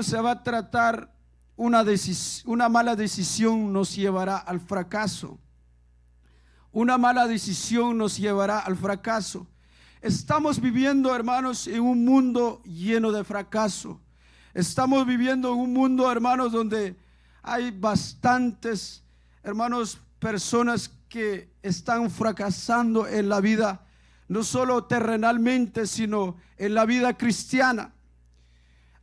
Se va a tratar una mala decisión nos llevará al fracaso. Una mala decisión nos llevará al fracaso. Estamos viviendo, hermanos, en un mundo lleno de fracaso. Estamos viviendo en un mundo, hermanos, donde hay bastantes, hermanos, personas que están fracasando en la vida, no solo terrenalmente, sino en la vida cristiana.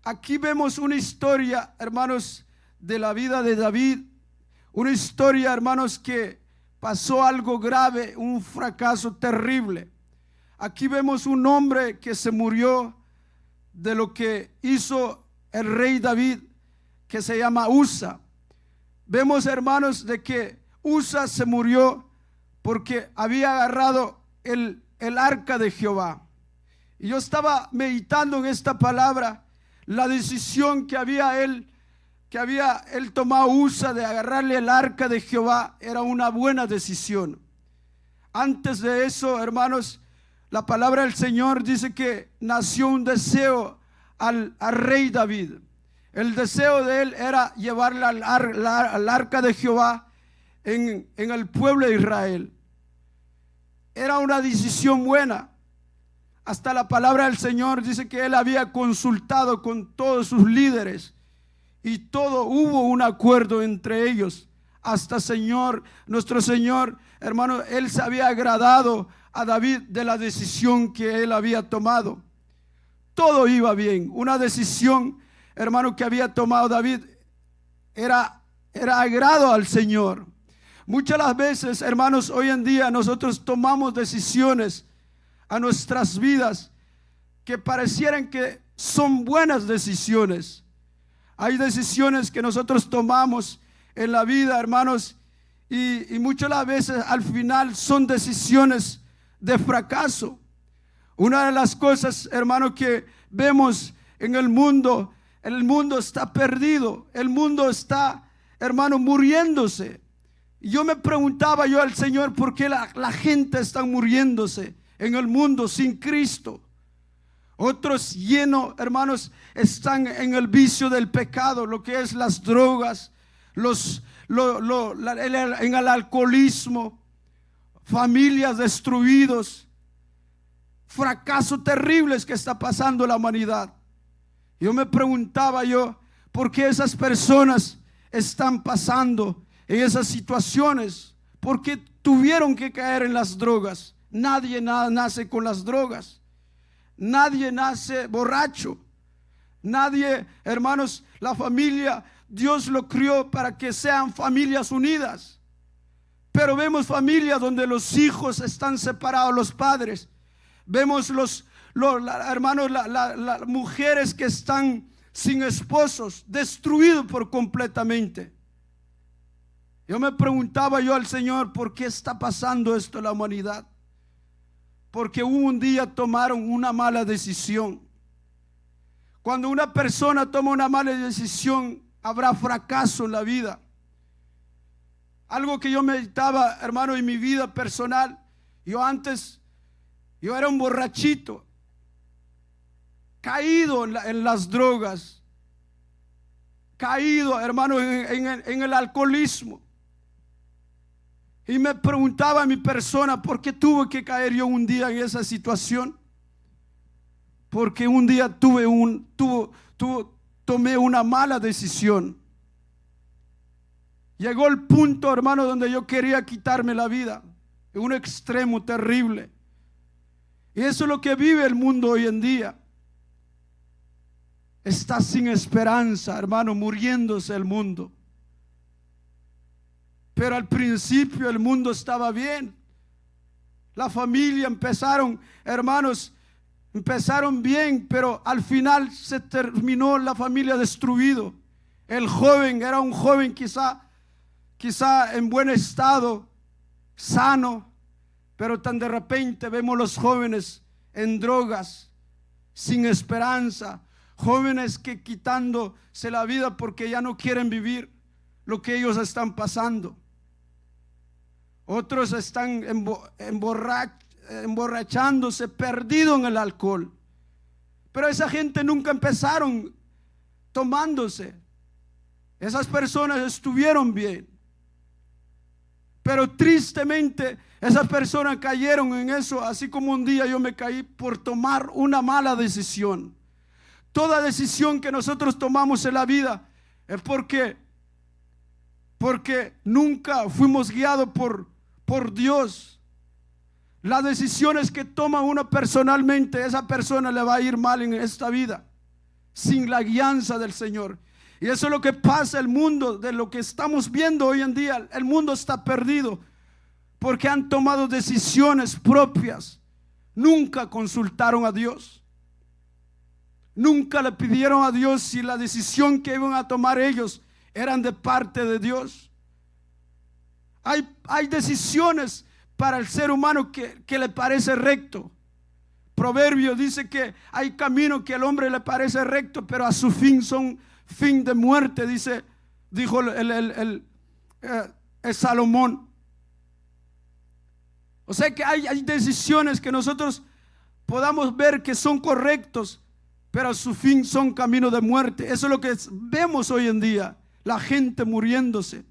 Aquí vemos una historia, hermanos, de la vida de David. Una historia, hermanos, que pasó algo grave, un fracaso terrible. Aquí vemos un hombre que se murió de lo que hizo el rey David, que se llama Usa. Vemos, hermanos, de que Usa se murió porque había agarrado el arca de Jehová. Y yo estaba meditando en esta palabra. La decisión que había él tomado, Usa, de agarrarle el arca de Jehová, era una buena decisión. Antes de eso, hermanos, la palabra del Señor dice que nació un deseo al rey David. El deseo de él era llevarle al arca de Jehová en el pueblo de Israel. Era una decisión buena. Hasta la palabra del Señor dice que él había consultado con todos sus líderes y hubo un acuerdo entre ellos. Hasta nuestro Señor, hermano, él se había agradado a David de la decisión que él había tomado. Todo iba bien. Una decisión, hermano, que había tomado David era agrado al Señor. Muchas las veces, hermanos, hoy en día nosotros tomamos decisiones a nuestras vidas que parecieran que son buenas decisiones. Hay decisiones que nosotros tomamos en la vida, hermanos, y muchas las veces al final son decisiones de fracaso. Una de las cosas, hermanos, que vemos en el mundo está perdido, el mundo está, hermano, muriéndose. Y yo me preguntaba al Señor, ¿por qué la gente está muriéndose en el mundo sin Cristo? Otros llenos, hermanos, están en el vicio del pecado, lo que es las drogas, en el alcoholismo, familias destruidos, fracasos terribles que está pasando la humanidad. Yo me preguntaba ¿por qué esas personas están pasando en esas situaciones? ¿Por qué tuvieron que caer en las drogas? Nadie nace con las drogas. Nadie nace borracho. Nadie, hermanos, la familia, Dios lo crió para que sean familias unidas. Pero vemos familias donde los hijos están separados, los padres. Vemos hermanos, las mujeres que están sin esposos, destruidos por completamente. Yo me preguntaba al Señor, ¿por qué está pasando esto en la humanidad? Porque un día tomaron una mala decisión. Cuando una persona toma una mala decisión, habrá fracaso en la vida. Algo que yo meditaba, hermano, en mi vida personal. Yo era un borrachito, caído en las drogas, caído, hermano, en el alcoholismo. Y me preguntaba a mi persona, ¿por qué tuve que caer yo un día en esa situación? Porque un día tomé una mala decisión. Llegó el punto, hermano, donde yo quería quitarme la vida, en un extremo terrible. Y eso es lo que vive el mundo hoy en día. Está sin esperanza, hermano, muriéndose el mundo. Pero al principio el mundo estaba bien. La familia empezaron bien, pero al final se terminó la familia destruido. El joven era un joven quizá en buen estado, sano, pero tan de repente vemos los jóvenes en drogas, sin esperanza, jóvenes que quitándose la vida porque ya no quieren vivir lo que ellos están pasando. Otros están emborrachándose, perdidos en el alcohol. Pero esa gente nunca empezaron tomándose. Esas personas estuvieron bien, pero tristemente esas personas cayeron en eso, así como un día yo me caí por tomar una mala decisión. Toda decisión que nosotros tomamos en la vida es porque nunca fuimos guiados por Dios. Las decisiones que toma uno personalmente, esa persona le va a ir mal en esta vida sin la guianza del Señor. Y eso es lo que pasa en el mundo, de lo que estamos viendo hoy en día. El mundo está perdido porque han tomado decisiones propias. Nunca consultaron a Dios. Nunca le pidieron a Dios si la decisión que iban a tomar ellos eran de parte de Dios. Hay decisiones para el ser humano que le parece recto. Proverbio dice que hay caminos que al hombre le parece recto, pero a su fin son fin de muerte, dijo el Salomón. O sea que hay decisiones que nosotros podamos ver que son correctos, pero a su fin son caminos de muerte. Eso es lo que vemos hoy en día, la gente muriéndose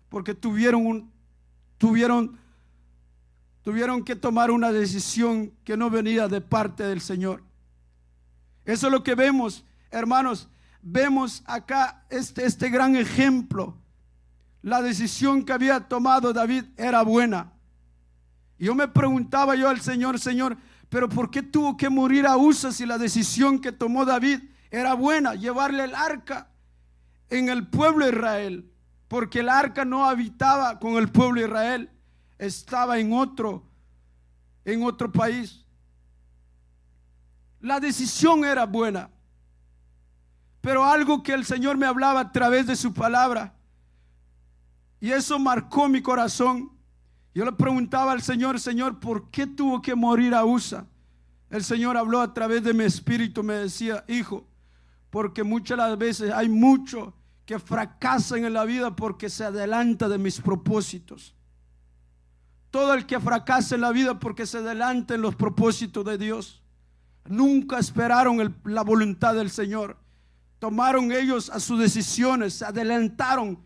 porque tuvieron que tomar una decisión que no venía de parte del Señor. Eso es lo que vemos, hermanos. Vemos acá este gran ejemplo. La decisión que había tomado David era buena. Y yo me preguntaba al Señor, pero ¿por qué tuvo que morir a Usa si la decisión que tomó David era buena? Llevarle el arca en el pueblo de Israel, porque el arca no habitaba con el pueblo de Israel, estaba en otro país. La decisión era buena, pero algo que el Señor me hablaba a través de su palabra, y eso marcó mi corazón. Yo le preguntaba al Señor, ¿por qué tuvo que morir a Usa? El Señor habló a través de mi espíritu, me decía, hijo, porque muchas las veces hay muchos que fracasan en la vida porque se adelanta de mis propósitos. Todo el que fracasa en la vida porque se adelanta en los propósitos de Dios. Nunca esperaron la voluntad del Señor. Tomaron ellos a sus decisiones, se adelantaron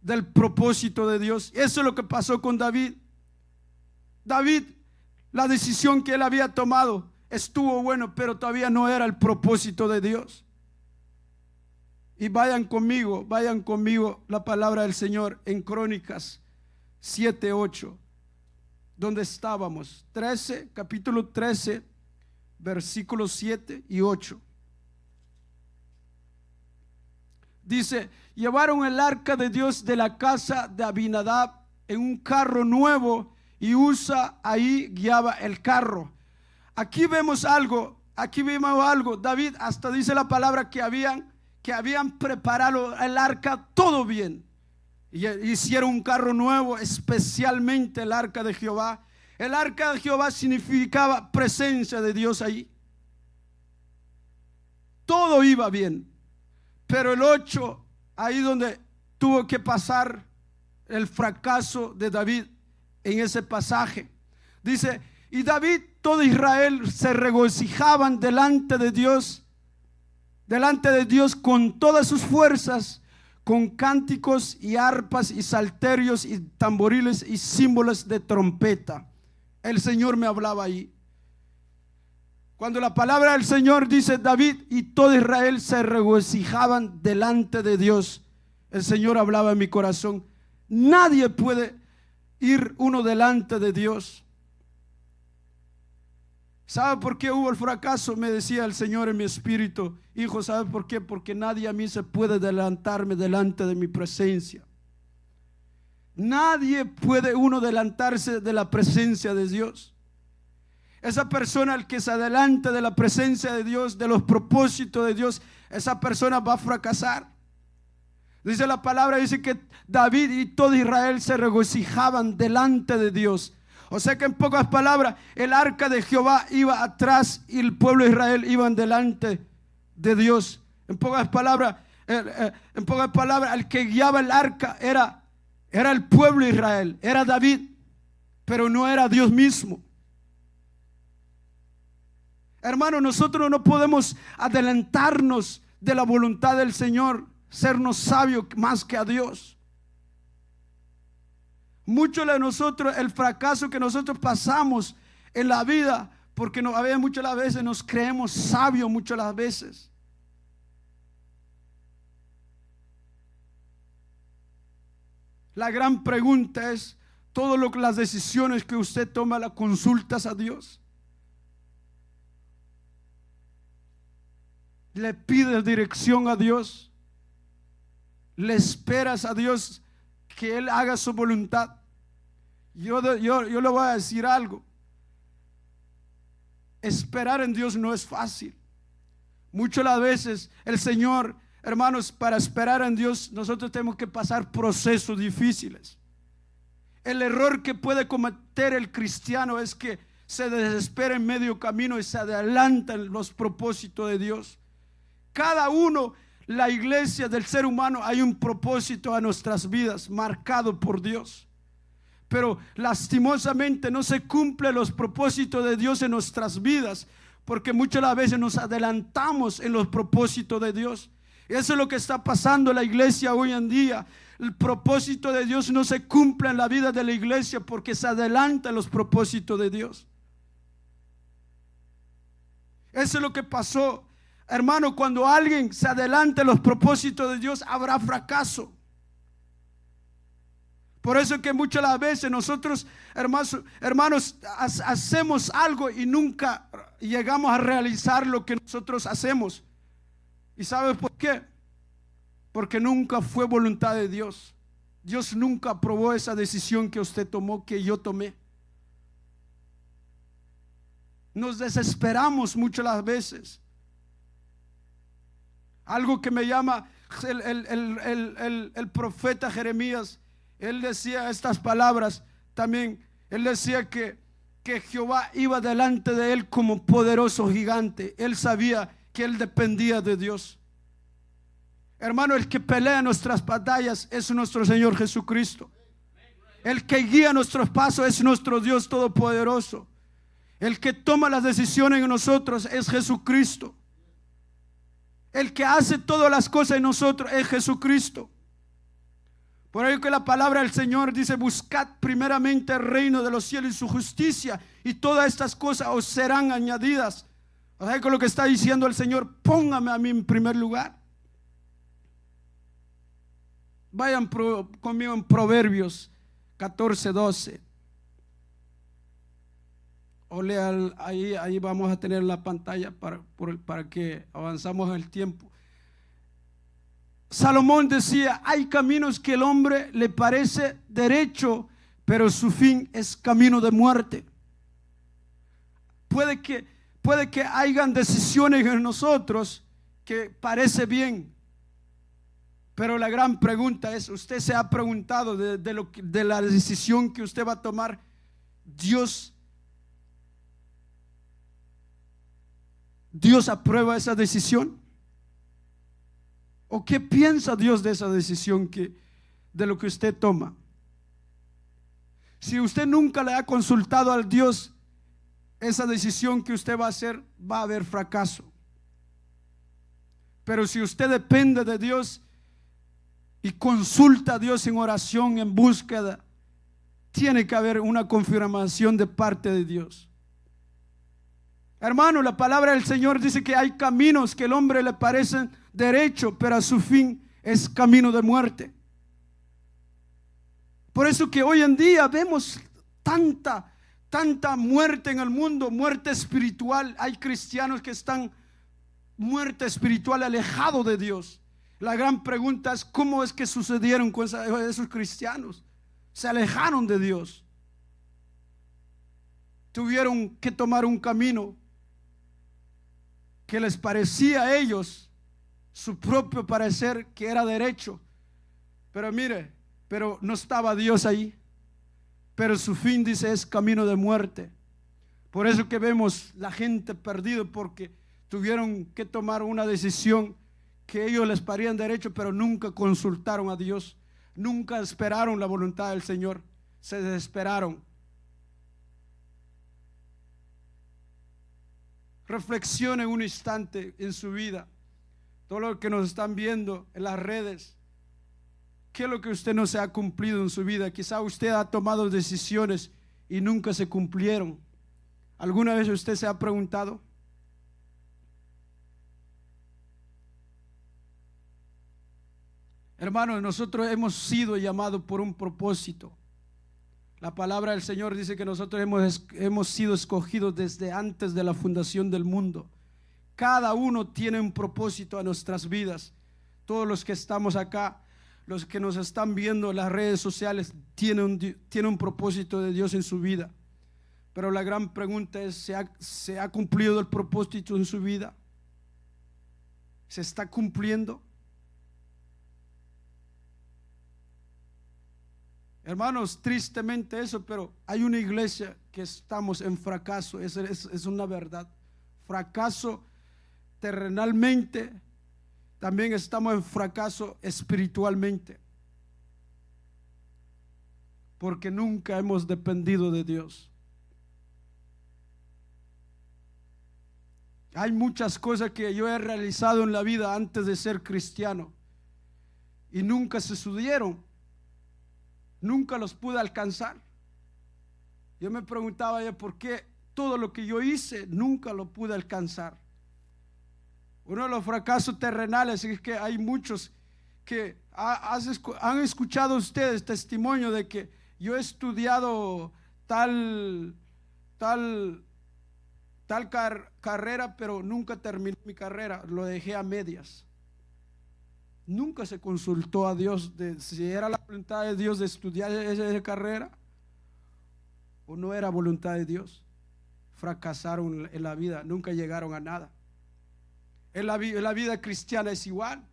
del propósito de Dios. Eso es lo que pasó con David. David, la decisión que él había tomado estuvo bueno, pero todavía no era el propósito de Dios. Y vayan conmigo la palabra del Señor en Crónicas 7:8, donde estábamos, capítulo 13, versículos 7 y 8. Dice: llevaron el arca de Dios de la casa de Abinadab en un carro nuevo, y Usa ahí guiaba el carro. Aquí vemos algo. David, hasta dice la palabra que habían preparado el arca todo bien. Y hicieron un carro nuevo, especialmente el arca de Jehová. El arca de Jehová significaba presencia de Dios ahí. Todo iba bien. Pero el 8, ahí donde tuvo que pasar el fracaso de David en ese pasaje. Dice: y David, todo Israel se regocijaban delante de Dios con todas sus fuerzas, con cánticos y arpas y salterios y tamboriles y símbolos de trompeta. El Señor me hablaba ahí. Cuando la palabra del Señor dice David y todo Israel se regocijaban delante de Dios, el Señor hablaba en mi corazón. Nadie puede ir uno delante de Dios. ¿Sabe por qué hubo el fracaso? Me decía el Señor en mi espíritu. Hijo, ¿sabe por qué? Porque nadie a mí se puede adelantarme delante de mi presencia. Nadie puede uno adelantarse de la presencia de Dios. Esa persona al que se adelante de la presencia de Dios, de los propósitos de Dios, esa persona va a fracasar. Dice la palabra, dice que David y todo Israel se regocijaban delante de Dios. O sea que en pocas palabras, el arca de Jehová iba atrás y el pueblo de Israel iban delante de Dios. En pocas palabras, el que guiaba el arca era el pueblo de Israel, era David, pero no era Dios mismo. Hermano, nosotros no podemos adelantarnos de la voluntad del Señor, sernos sabios más que a Dios. Mucho de nosotros, el fracaso que nosotros pasamos en la vida, porque a veces, muchas las veces nos creemos sabios, muchas las veces. La gran pregunta es, todas las decisiones que usted toma, ¿las consultas a Dios? ¿Le pides dirección a Dios? ¿Le esperas a Dios que Él haga su voluntad? Yo le voy a decir algo. Esperar en Dios no es fácil. Muchas las veces el Señor, hermanos, para esperar en Dios nosotros tenemos que pasar procesos difíciles. El error que puede cometer el cristiano es que se desespera en medio camino y se adelanta en los propósitos de Dios. Cada uno, la iglesia del ser humano, hay un propósito a nuestras vidas marcado por Dios. Pero lastimosamente no se cumplen los propósitos de Dios en nuestras vidas, porque muchas las veces nos adelantamos en los propósitos de Dios. Eso es lo que está pasando en la iglesia hoy en día. El propósito de Dios no se cumple en la vida de la iglesia porque se adelantan los propósitos de Dios. Eso es lo que pasó, hermano. Cuando alguien se adelanta en los propósitos de Dios, habrá fracaso. Por eso es que muchas las veces nosotros, hermanos, hacemos algo y nunca llegamos a realizar lo que nosotros hacemos. ¿Y sabes por qué? Porque nunca fue voluntad de Dios. Dios nunca aprobó esa decisión que usted tomó, que yo tomé. Nos desesperamos muchas las veces. Algo que me llama el profeta Jeremías. Él decía estas palabras también. Él decía que Jehová iba delante de él como poderoso gigante. Él sabía que él dependía de Dios. Hermano, el que pelea nuestras batallas es nuestro Señor Jesucristo. El que guía nuestros pasos es nuestro Dios Todopoderoso. El que toma las decisiones en nosotros es Jesucristo. El que hace todas las cosas en nosotros es Jesucristo. Por ello que la palabra del Señor dice: buscad primeramente el reino de los cielos y su justicia, y todas estas cosas os serán añadidas. O sea, con lo que está diciendo el Señor: póngame a mí en primer lugar. Vayan conmigo en Proverbios 14:12. O lean ahí vamos a tener la pantalla para que avanzamos en el tiempo. Salomón decía: hay caminos que el hombre le parece derecho, pero su fin es camino de muerte. Puede que hayan decisiones en nosotros que parece bien, pero la gran pregunta es: ¿usted se ha preguntado de la decisión que usted va a tomar? ¿Dios aprueba esa decisión? ¿O qué piensa Dios de esa decisión de lo que usted toma? Si usted nunca le ha consultado al Dios esa decisión que usted va a hacer, va a haber fracaso. Pero si usted depende de Dios y consulta a Dios en oración, en búsqueda, tiene que haber una confirmación de parte de Dios. Hermano, la palabra del Señor dice que hay caminos que al hombre le parecen derecho, pero a su fin es camino de muerte. Por eso que hoy en día vemos tanta muerte en el mundo, muerte espiritual. Hay cristianos que están muerte espiritual, alejados de Dios. La gran pregunta es: ¿cómo es que sucedieron con esos cristianos? Se alejaron de Dios. Tuvieron que tomar un camino que les parecía a ellos, su propio parecer, que era derecho. Pero mire, pero no estaba Dios ahí. Pero su fin, dice, es camino de muerte. Por eso que vemos la gente perdida, porque tuvieron que tomar una decisión que ellos les parecían derecho, pero nunca consultaron a Dios, nunca esperaron la voluntad del Señor, se desesperaron. Reflexione un instante en su vida. Todo lo que nos están viendo en las redes, ¿qué es lo que usted no se ha cumplido en su vida? Quizá usted ha tomado decisiones y nunca se cumplieron. ¿Alguna vez usted se ha preguntado? Hermanos, nosotros hemos sido llamados por un propósito. La palabra del Señor dice que nosotros hemos sido escogidos desde antes de la fundación del mundo. Cada uno tiene un propósito a nuestras vidas. Todos los que estamos acá, los que nos están viendo en las redes sociales, tienen un propósito de Dios en su vida. Pero la gran pregunta es, ¿se ha cumplido el propósito en su vida? ¿Se está cumpliendo? Hermanos, tristemente eso, pero hay una iglesia que estamos en fracaso, es una verdad. Fracaso terrenalmente, también estamos en fracaso espiritualmente, porque nunca hemos dependido de Dios. Hay muchas cosas que yo he realizado en la vida antes de ser cristiano y nunca se sucedieron. Nunca los pude alcanzar. Yo me preguntaba por qué todo lo que yo hice nunca lo pude alcanzar. Uno de los fracasos terrenales es que hay muchos que han escuchado ustedes testimonio de que yo he estudiado tal carrera, pero nunca terminé mi carrera, lo dejé a medias. Nunca se consultó a Dios de si era la voluntad de Dios de estudiar esa carrera o no era voluntad de Dios. Fracasaron en la vida, nunca llegaron a nada. En la vida cristiana es igual.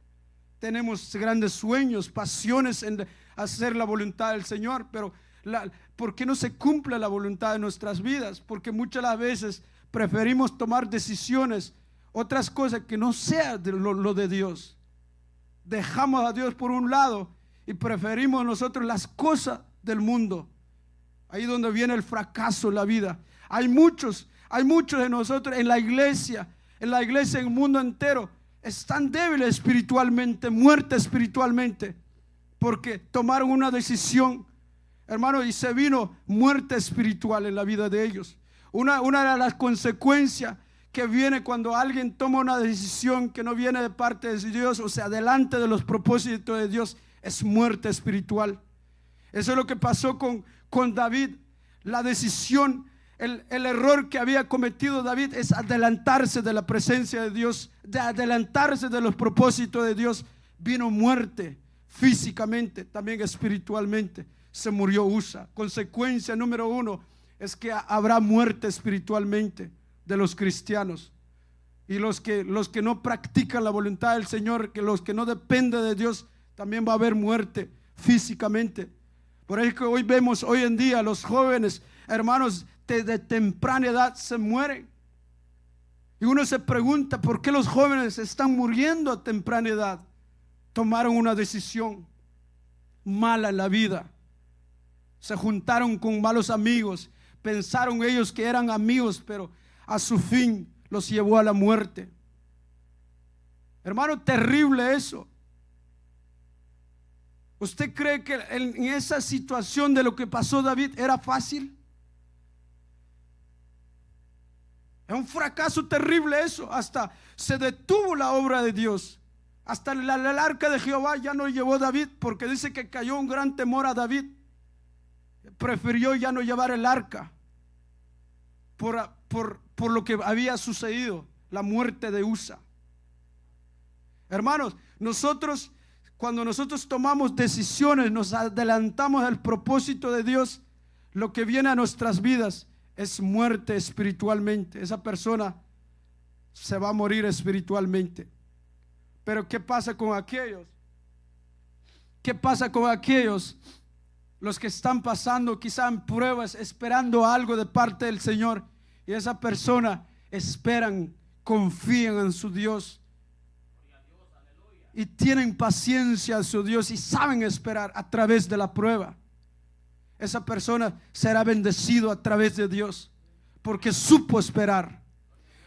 Tenemos grandes sueños, pasiones en hacer la voluntad del Señor, pero ¿por qué no se cumple la voluntad de nuestras vidas? Porque muchas las veces preferimos tomar decisiones, otras cosas que no sea lo de Dios. Dejamos a Dios por un lado y preferimos nosotros las cosas del mundo. Ahí donde viene el fracaso en la vida. Hay muchos de nosotros en la iglesia, en el mundo entero, están débiles espiritualmente, muertos espiritualmente, porque tomaron una decisión, hermano, y se vino muerte espiritual en la vida de ellos. Una de las consecuencias que viene cuando alguien toma una decisión que no viene de parte de Dios, o sea, delante de los propósitos de Dios, es muerte espiritual. Eso es lo que pasó con David. La decisión, el error que había cometido David es adelantarse de la presencia de Dios, de adelantarse de los propósitos de Dios. Vino muerte físicamente, también espiritualmente. Se murió Usa. Consecuencia número 1 es que habrá muerte espiritualmente de los cristianos, y los que no practican la voluntad del Señor, que los que no dependen de Dios, también va a haber muerte físicamente. Por eso que hoy vemos hoy en día los jóvenes, hermanos, de temprana edad se mueren, y uno se pregunta por qué los jóvenes están muriendo a temprana edad. Tomaron una decisión mala en la vida, se juntaron con malos amigos, pensaron ellos que eran amigos, pero a su fin los llevó a la muerte. Hermano, terrible eso. ¿Usted cree que en esa situación de lo que pasó David era fácil? Es un fracaso terrible eso. Hasta se detuvo la obra de Dios. Hasta el arca de Jehová ya no llevó David, porque dice que cayó un gran temor a David. Prefirió ya no llevar el arca por lo que había sucedido, la muerte de Usa. Hermanos, cuando nosotros tomamos decisiones, nos adelantamos al propósito de Dios, lo que viene a nuestras vidas es muerte espiritualmente. Esa persona se va a morir espiritualmente. Pero ¿qué pasa con aquellos? ¿Qué pasa con aquellos? Los que están pasando quizá en pruebas, esperando algo de parte del Señor, y esa persona esperan, confían en su Dios y tienen paciencia a su Dios y saben esperar a través de la prueba. Esa persona será bendecido a través de Dios, porque supo esperar,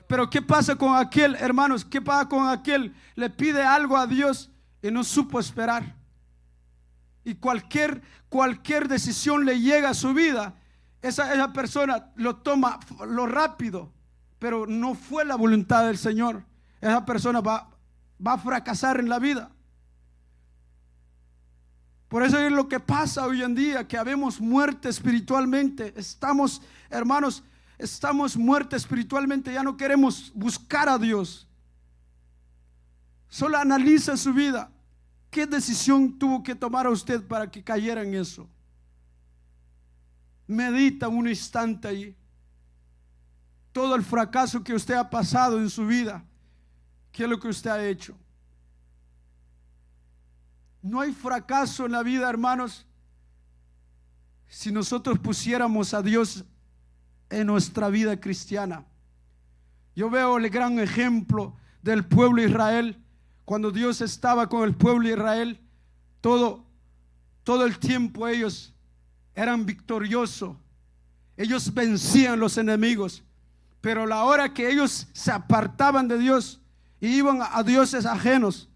Pero ¿qué pasa con aquel, hermanos? ¿Qué pasa con aquel? Le pide algo a Dios y no supo esperar. Y cualquier decisión le llega a su vida, esa persona lo toma lo rápido, pero no fue la voluntad del Señor. Esa persona va a fracasar en la vida. Por eso es lo que pasa hoy en día, que habemos muerte espiritualmente. Estamos, hermanos, estamos muertos espiritualmente. Ya no queremos buscar a Dios. Solo analiza su vida. ¿Qué decisión tuvo que tomar usted para que cayera en eso? Medita un instante ahí. Todo el fracaso que usted ha pasado en su vida, ¿qué es lo que usted ha hecho? No hay fracaso en la vida, hermanos, si nosotros pusiéramos a Dios en nuestra vida cristiana. Yo veo el gran ejemplo del pueblo de Israel. Cuando Dios estaba con el pueblo de Israel, todo el tiempo ellos eran victoriosos. Ellos vencían los enemigos. Pero la hora que ellos se apartaban de Dios y iban a dioses ajenos,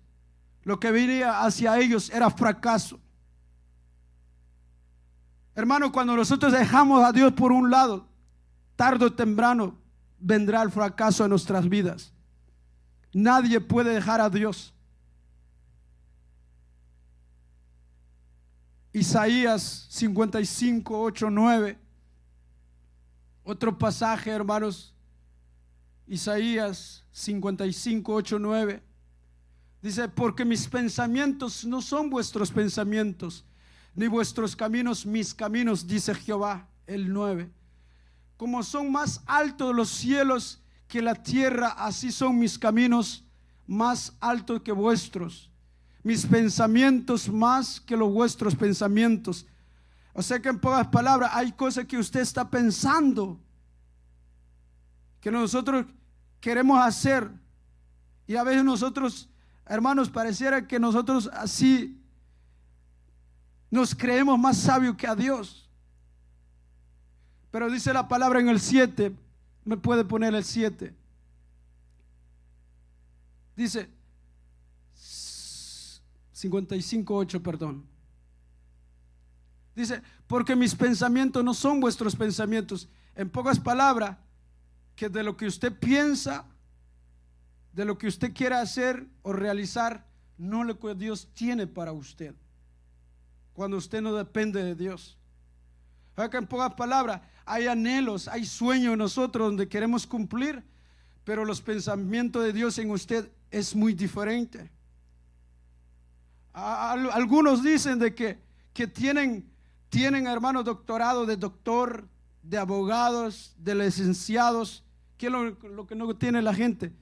lo que venía hacia ellos era fracaso. Hermano, cuando nosotros dejamos a Dios por un lado, tarde o temprano vendrá el fracaso en nuestras vidas. Nadie puede dejar a Dios. Isaías 55, 8, 9. Otro pasaje, hermanos. Isaías 55, 8, 9. Dice: porque mis pensamientos no son vuestros pensamientos, ni vuestros caminos mis caminos, dice Jehová. El 9. Como son más altos los cielos que la tierra, así son mis caminos más altos que vuestros, mis pensamientos más que los vuestros pensamientos. O sea que en pocas palabras, hay cosas que usted está pensando que nosotros queremos hacer, y a veces nosotros, hermanos, pareciera que nosotros así nos creemos más sabios que a Dios. Pero dice la palabra en el 7, me puede poner el 7. Dice 55:8, perdón. Dice: porque mis pensamientos no son vuestros pensamientos. En pocas palabras, que de lo que usted piensa, de lo que usted quiera hacer o realizar, no lo que Dios tiene para usted, cuando usted no depende de Dios. Que en pocas palabras, hay anhelos, hay sueños en nosotros donde queremos cumplir, pero los pensamientos de Dios en usted es muy diferente. Algunos dicen de que tienen, hermanos, doctorado de doctor, de abogados, de licenciados, que es lo que no tiene la gente.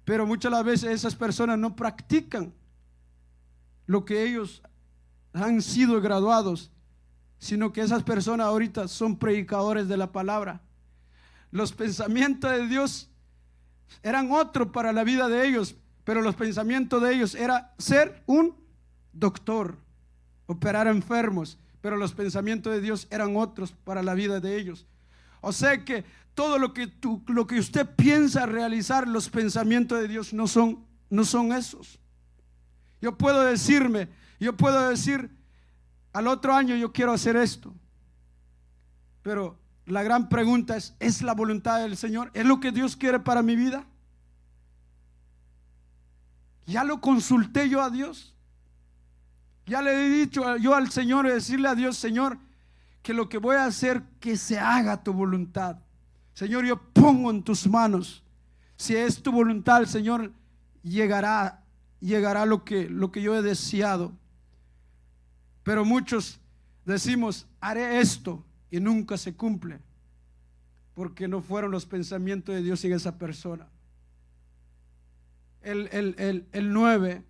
Pero muchas de las veces esas personas no practican lo que ellos han sido graduados, sino que esas personas ahorita son predicadores de la palabra. Los pensamientos de Dios eran otros para la vida de ellos, pero los pensamientos de ellos era ser un doctor, operar enfermos, pero los pensamientos de Dios eran otros para la vida de ellos. O sea que todo lo que usted piensa realizar, los pensamientos de Dios no son esos. Yo puedo decir, al otro año yo quiero hacer esto, pero la gran pregunta ¿es la voluntad del Señor? ¿Es lo que Dios quiere para mi vida? ¿Ya lo consulté yo a Dios? Ya le he dicho yo al Señor, y decirle a Dios: Señor, que lo que voy a hacer, que se haga tu voluntad. Señor, yo pongo en tus manos. Si es tu voluntad, Señor, llegará lo que yo he deseado. Pero muchos decimos: haré esto, y nunca se cumple, porque no fueron los pensamientos de Dios en esa persona. El 9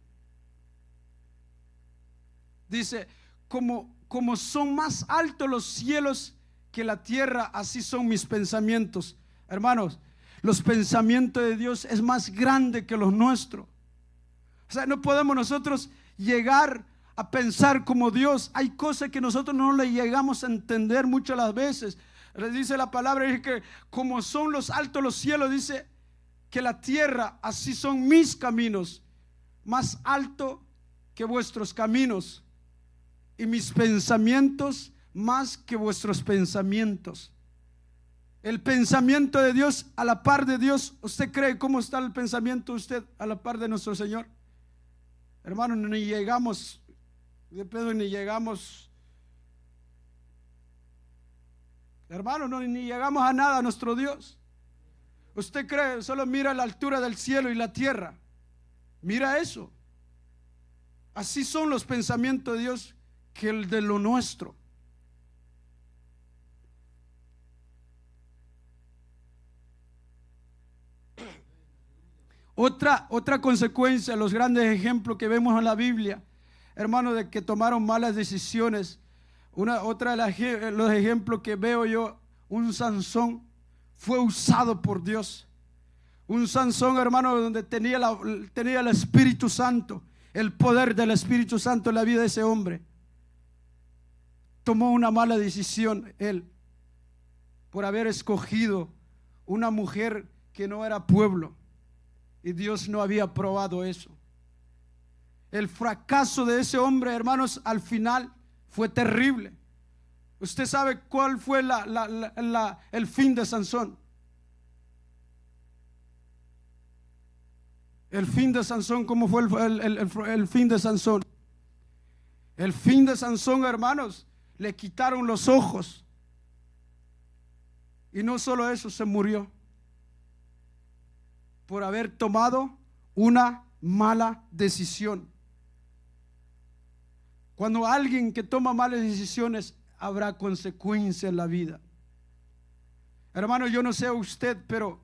dice: como son más altos los cielos que la tierra, así son mis pensamientos. Hermanos, los pensamientos de Dios es más grande que los nuestros. O sea, no podemos nosotros llegar a pensar como Dios. Hay cosas que nosotros no le llegamos a entender muchas las veces. Le dice la palabra, dice que como son los altos los cielos, dice, que la tierra, así son mis caminos, más alto que vuestros caminos, y mis pensamientos más que vuestros pensamientos. El pensamiento de Dios a la par de Dios. ¿Usted cree cómo está el pensamiento de usted a la par de nuestro Señor? Hermano, ni llegamos, de pedo ni llegamos. Hermano, ni llegamos a nada a nuestro Dios. Usted cree, solo mira la altura del cielo y la tierra. Mira eso. Así son los pensamientos de Dios que el de lo nuestro. Otra consecuencia, los grandes ejemplos que vemos en la Biblia, hermano, de que tomaron malas decisiones. Otra de los ejemplos que veo yo, un Sansón fue usado por Dios. Un Sansón, hermano, donde tenía el Espíritu Santo, el poder del Espíritu Santo en la vida de ese hombre. Tomó una mala decisión él, por haber escogido una mujer que no era pueblo, y Dios no había aprobado eso. El fracaso de ese hombre, hermanos, al final fue terrible. Usted sabe cuál fue el fin de Sansón. El fin de Sansón, ¿cómo fue el fin de Sansón? El fin de Sansón, hermanos, le quitaron los ojos. Y no solo eso, se murió por haber tomado una mala decisión. Cuando alguien que toma malas decisiones, habrá consecuencias en la vida. Hermano, yo no sé a usted, pero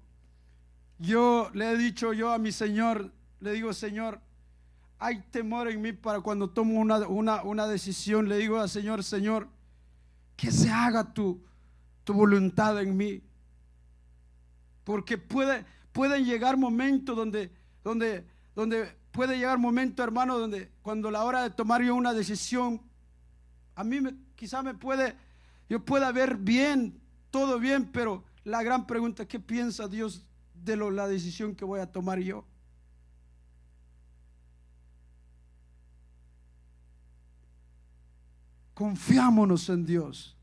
yo le he dicho yo a mi Señor, le digo: Señor, hay temor en mí para cuando tomo una decisión. Le digo al Señor: Señor, que se haga tu voluntad en mí. Porque pueden llegar momentos donde puede llegar momentos, hermano, donde cuando la hora de tomar yo una decisión, a mí quizá yo pueda ver bien, todo bien, pero la gran pregunta: ¿qué piensa Dios de la decisión que voy a tomar yo? Confiámonos en Dios.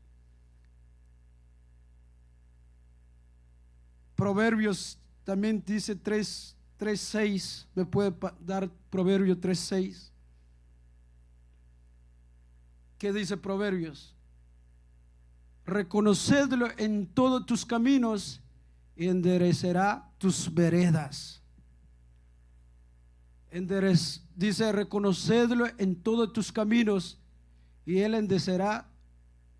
Proverbios también dice 3:6. ¿Me puede dar Proverbios 3:6? ¿Qué dice Proverbios? Reconocedlo en todos tus caminos y enderecerá tus veredas. Dice: reconocedlo en todos tus caminos y Él enderecerá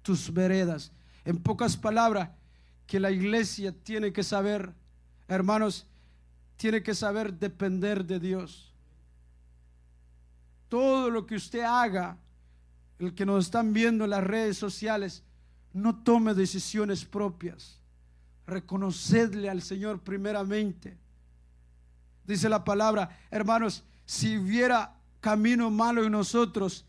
tus veredas. En pocas palabras, que la iglesia tiene que saber, hermanos, tiene que saber depender de Dios. Todo lo que usted haga, el que nos están viendo en las redes sociales, no tome decisiones propias. Reconocedle al Señor primeramente. Dice la palabra, hermanos, si hubiera camino malo en nosotros,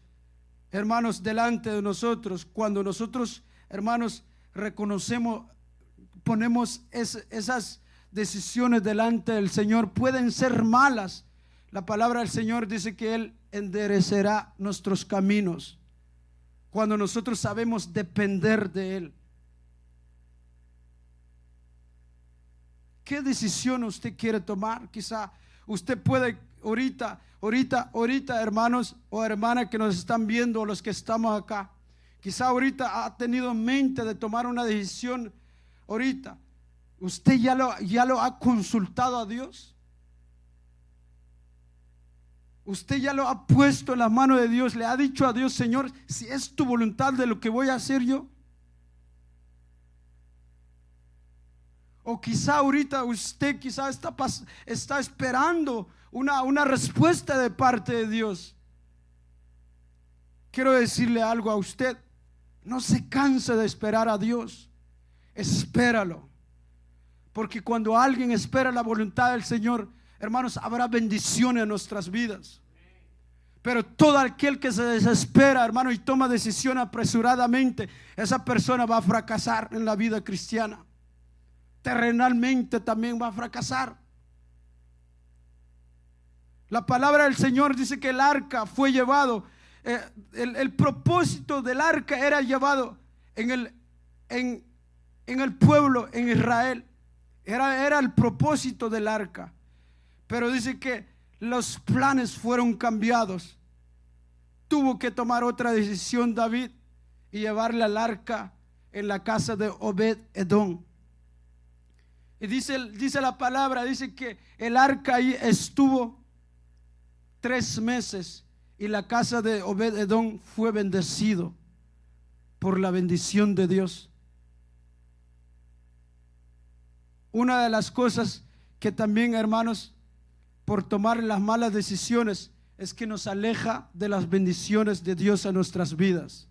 hermanos, delante de nosotros, cuando nosotros, hermanos, reconocemos, ponemos esas decisiones delante del Señor, pueden ser malas. La palabra del Señor dice que Él enderecerá nuestros caminos cuando nosotros sabemos depender de Él. ¿Qué decisión usted quiere tomar? Quizá usted puede ahorita, hermanos o hermanas que nos están viendo, los que estamos acá, quizá ahorita ha tenido en mente de tomar una decisión. Ahorita, ¿usted ya lo ha consultado a Dios? ¿Usted ya lo ha puesto en las manos de Dios? ¿Le ha dicho a Dios: Señor, si es tu voluntad de lo que voy a hacer yo? O quizá ahorita usted está esperando una respuesta de parte de Dios. Quiero decirle algo a usted: no se canse de esperar a Dios. Espéralo, porque cuando alguien espera la voluntad del Señor, hermanos, habrá bendiciones en nuestras vidas. Pero todo aquel que se desespera, hermano, y toma decisión apresuradamente, esa persona va a fracasar en la vida cristiana. Terrenalmente también va a fracasar. La palabra del Señor dice que el arca fue llevado. El propósito del arca era llevado en el pueblo, en Israel. Era el propósito del arca. Pero dice que los planes fueron cambiados. Tuvo que tomar otra decisión David y llevarle al arca en la casa de Obed-Edom. Y dice la palabra, dice que el arca ahí estuvo 3 meses y la casa de Obed-Edom fue bendecido por la bendición de Dios. Una de las cosas que también, hermanos, por tomar las malas decisiones, es que nos aleja de las bendiciones de Dios en nuestras vidas.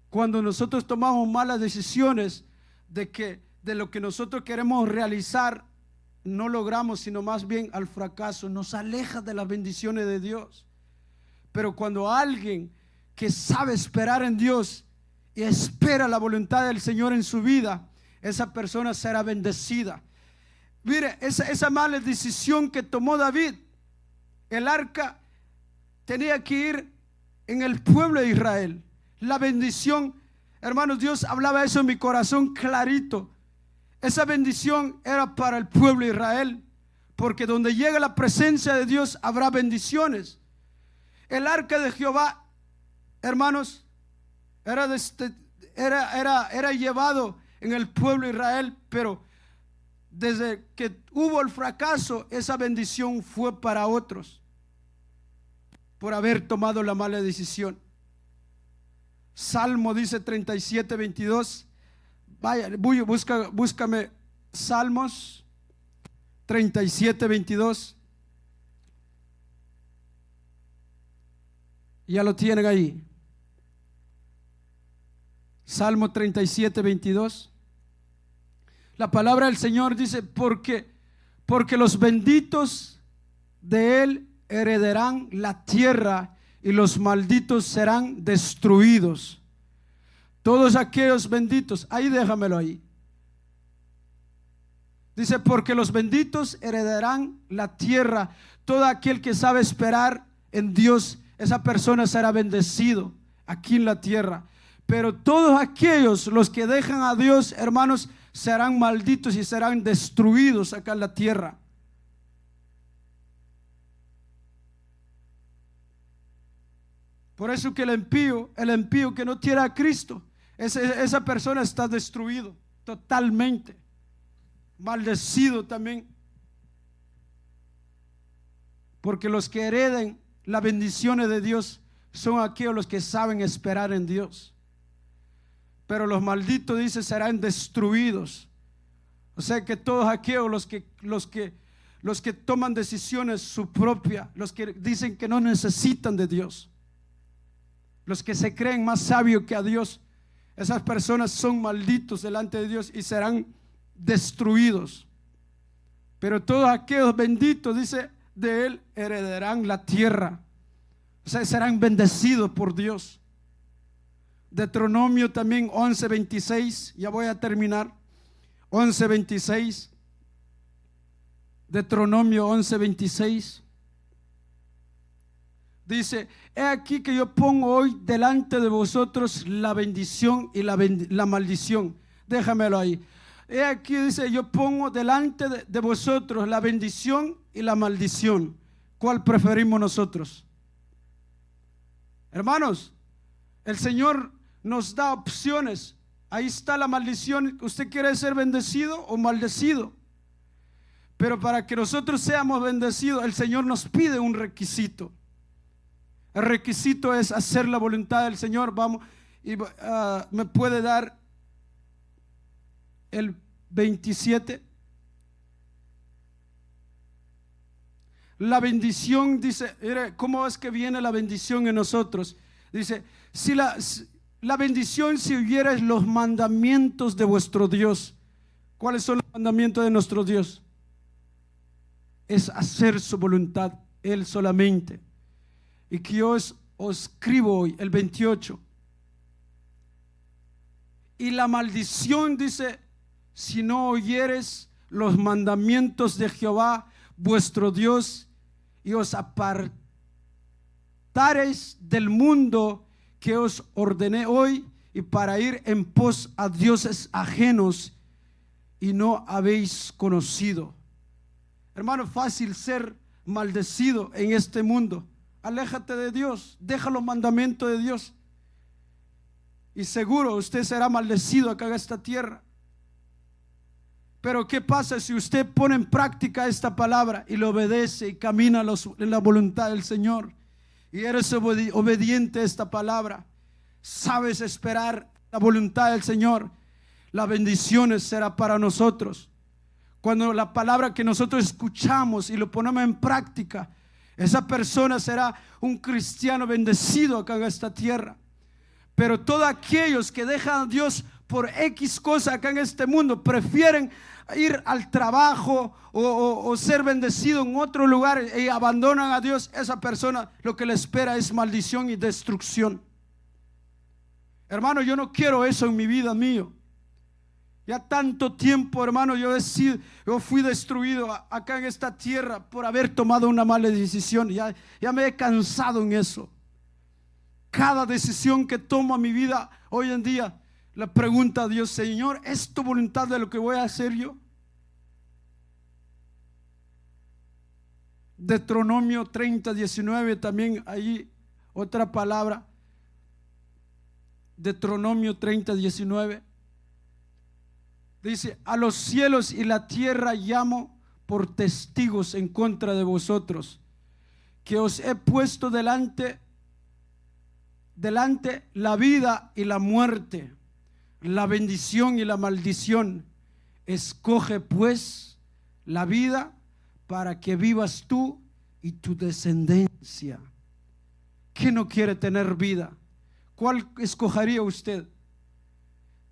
Cuando nosotros tomamos malas decisiones de lo que nosotros queremos realizar, no logramos, sino más bien al fracaso. Nos aleja de las bendiciones de Dios. Pero cuando alguien que sabe esperar en Dios y espera la voluntad del Señor en su vida, esa persona será bendecida. Mire, esa mala decisión que tomó David, el arca tenía que ir en el pueblo de Israel. La bendición, hermanos, Dios hablaba eso en mi corazón clarito. Esa bendición era para el pueblo de Israel, porque donde llega la presencia de Dios habrá bendiciones. El arca de Jehová, hermanos, era llevado en el pueblo de Israel, pero desde que hubo el fracaso, esa bendición fue para otros por haber tomado la mala decisión. Salmo dice 37, 22. Vaya, búscame Salmos 37, 22. Ya lo tienen ahí. Salmo 37, 22. La palabra del Señor dice: porque los benditos de Él heredarán la tierra y los malditos serán destruidos. Todos aquellos benditos, ahí déjamelo ahí. Dice: porque los benditos heredarán la tierra. Todo aquel que sabe esperar en Dios, esa persona será bendecido aquí en la tierra. Pero todos aquellos, los que dejan a Dios, hermanos, serán malditos y serán destruidos acá en la tierra. Por eso que el impío que no tiene a Cristo, esa persona está destruido totalmente, maldecido también. Porque los que hereden las bendiciones de Dios son aquellos los que saben esperar en Dios. Pero los malditos, dice, serán destruidos. O sea que todos aquellos los que toman decisiones su propia, los que dicen que no necesitan de Dios, los que se creen más sabios que a Dios, esas personas son malditos delante de Dios y serán destruidos. Pero todos aquellos benditos, dice, de Él heredarán la tierra. O sea, serán bendecidos por Dios. Deuteronomio también 11:26, ya voy a terminar. 11:26, Deuteronomio 11:26 dice: he aquí que yo pongo hoy delante de vosotros la bendición y la maldición. Déjamelo ahí. He aquí, dice, yo pongo delante de vosotros la bendición y la maldición. ¿Cuál preferimos nosotros? Hermanos, el Señor nos da opciones. Ahí está la maldición. ¿Usted quiere ser bendecido o maldecido? Pero para que nosotros seamos bendecidos, el Señor nos pide un requisito. El requisito es hacer la voluntad del Señor. Vamos, y me puede dar el 27. La bendición, dice, ¿cómo es que viene la bendición en nosotros? Dice: si la bendición, si oyeres los mandamientos de vuestro Dios. ¿Cuáles son los mandamientos de nuestro Dios? Es hacer su voluntad, Él solamente. Y que yo os escribo hoy, el 28. Y la maldición, dice: si no oyeres los mandamientos de Jehová, vuestro Dios y os apartareis del mundo que os ordené hoy, y para ir en pos a dioses ajenos y no habéis conocido. Hermano, fácil ser maldecido en este mundo. Aléjate de Dios, deja los mandamientos de Dios, y seguro usted será maldecido acá en esta tierra. Pero ¿qué pasa si usted pone en práctica esta palabra y lo obedece y camina en la voluntad del Señor, y eres obediente a esta palabra? Sabes esperar la voluntad del Señor. Las bendiciones será para nosotros. Cuando la palabra que nosotros escuchamos y lo ponemos en práctica, esa persona será un cristiano bendecido acá en esta tierra. Pero todos aquellos que dejan a Dios por X cosa acá en este mundo, prefieren ir al trabajo o ser bendecido en otro lugar y abandonan a Dios, esa persona lo que le espera es maldición y destrucción. Hermano, yo no quiero eso en mi vida mío. Ya tanto tiempo, hermano, yo fui destruido acá en esta tierra por haber tomado una mala decisión. Ya me he cansado en eso. Cada decisión que tomo en mi vida hoy en día, le pregunto a Dios: Señor, ¿es tu voluntad de lo que voy a hacer yo? Deuteronomio 30:19, también ahí otra palabra. Deuteronomio 30:19 dice: a los cielos y la tierra llamo por testigos en contra de vosotros, que os he puesto delante la vida y la muerte, la bendición y la maldición. Escoge pues la vida para que vivas tú y tu descendencia. ¿Quién no quiere tener vida? ¿Cuál escogería usted?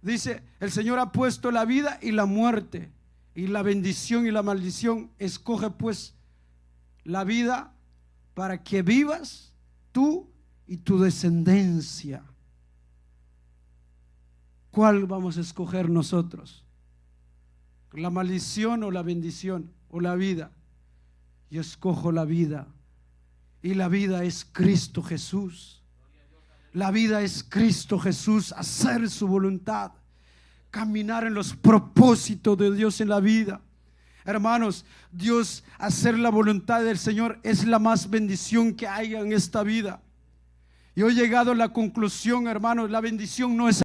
Dice: el Señor ha puesto la vida y la muerte, y la bendición y la maldición. Escoge pues la vida para que vivas tú y tu descendencia. ¿Cuál vamos a escoger nosotros? ¿La maldición o la bendición o la vida? Yo escojo la vida, y la vida es Cristo Jesús. La vida es Cristo Jesús, hacer su voluntad, caminar en los propósitos de Dios en la vida. Hermanos, Dios, hacer la voluntad del Señor es la más bendición que haya en esta vida. Yo he llegado a la conclusión, hermanos, la bendición no es